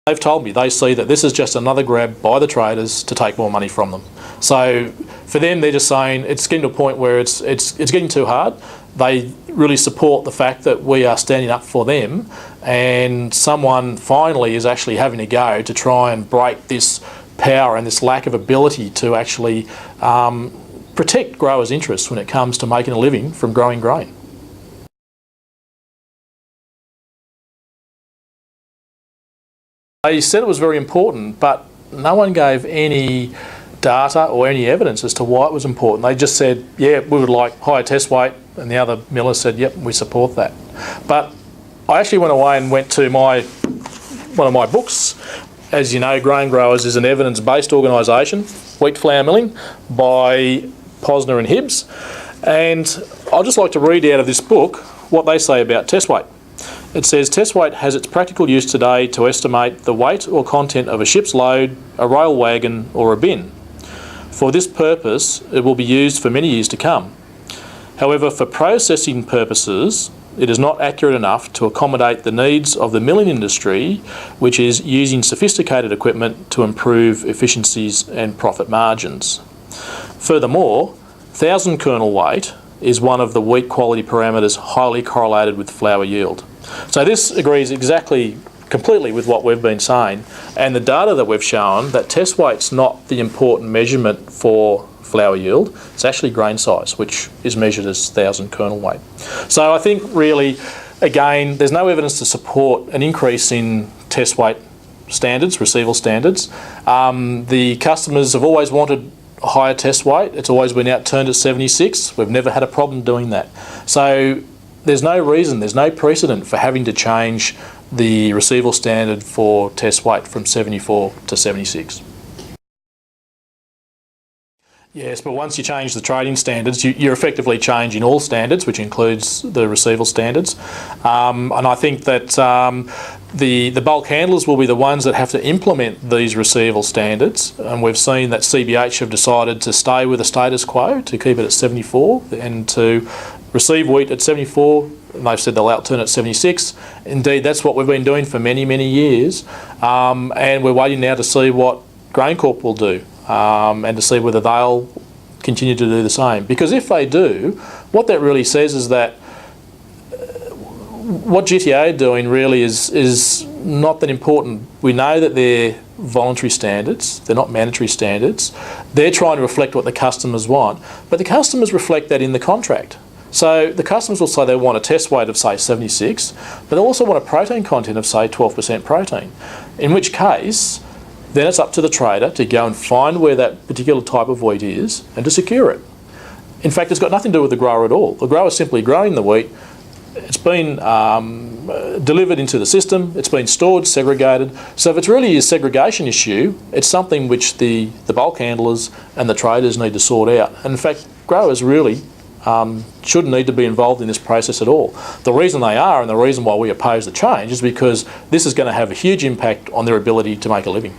They've told me they see that this is just another grab by the traders to take more money from them. So for them, they're just saying it's getting to a point where it's getting too hard. They really support the fact that we are standing up for them, and someone finally is actually having a go to try and break this power and this lack of ability to actually protect growers' interests when it comes to making a living from growing grain. They said it was very important, but no one gave any data or any evidence as to why it was important. They just said, yeah, we would like higher test weight, and the other millers said, yep, we support that. But I actually went away and went to one of my books. As you know, GrainGrowers is an evidence-based organisation, wheat flour milling, by Posner and Hibbs. And I'd just like to read out of this book what they say about test weight. It says, test weight has its practical use today to estimate the weight or content of a ship's load, a rail wagon or a bin. For this purpose, it will be used for many years to come. However, for processing purposes, it is not accurate enough to accommodate the needs of the milling industry, which is using sophisticated equipment to improve efficiencies and profit margins. Furthermore, 1,000 kernel weight is one of the wheat quality parameters highly correlated with flour yield. So this agrees completely with what we've been saying, and the data that we've shown that test weight's not the important measurement for flour yield. It's actually grain size, which is measured as 1,000 kernel weight. So I think really, again, there's no evidence to support an increase in test weight standards, receival standards. The customers have always wanted a higher test weight. It's always been outturned at 76. We've never had a problem doing that. So there's no reason, there's no precedent for having to change the receival standard for test weight from 74 to 76. Yes, but once you change the trading standards, you're effectively changing all standards, which includes the receival standards. And I think that the bulk handlers will be the ones that have to implement these receival standards. And we've seen that CBH have decided to stay with the status quo, to keep it at 74 and to receive wheat at 74. And they've said they'll outturn at 76. Indeed, that's what we've been doing for many, many years. And we're waiting now to see what GrainCorp will do. And to see whether they'll continue to do the same. Because if they do, what that really says is that what GTA are doing really is not that important. We know that they're voluntary standards, they're not mandatory standards. They're trying to reflect what the customers want, but the customers reflect that in the contract. So the customers will say they want a test weight of, say, 76, but they also want a protein content of, say, 12% protein, in which case then it's up to the trader to go and find where that particular type of wheat is and to secure it. In fact, it's got nothing to do with the grower at all. The grower is simply growing the wheat. It's been delivered into the system. It's been stored, segregated. So if it's really a segregation issue, it's something which the bulk handlers and the traders need to sort out. And in fact, growers really shouldn't need to be involved in this process at all. The reason they are, and the reason why we oppose the change, is because this is going to have a huge impact on their ability to make a living.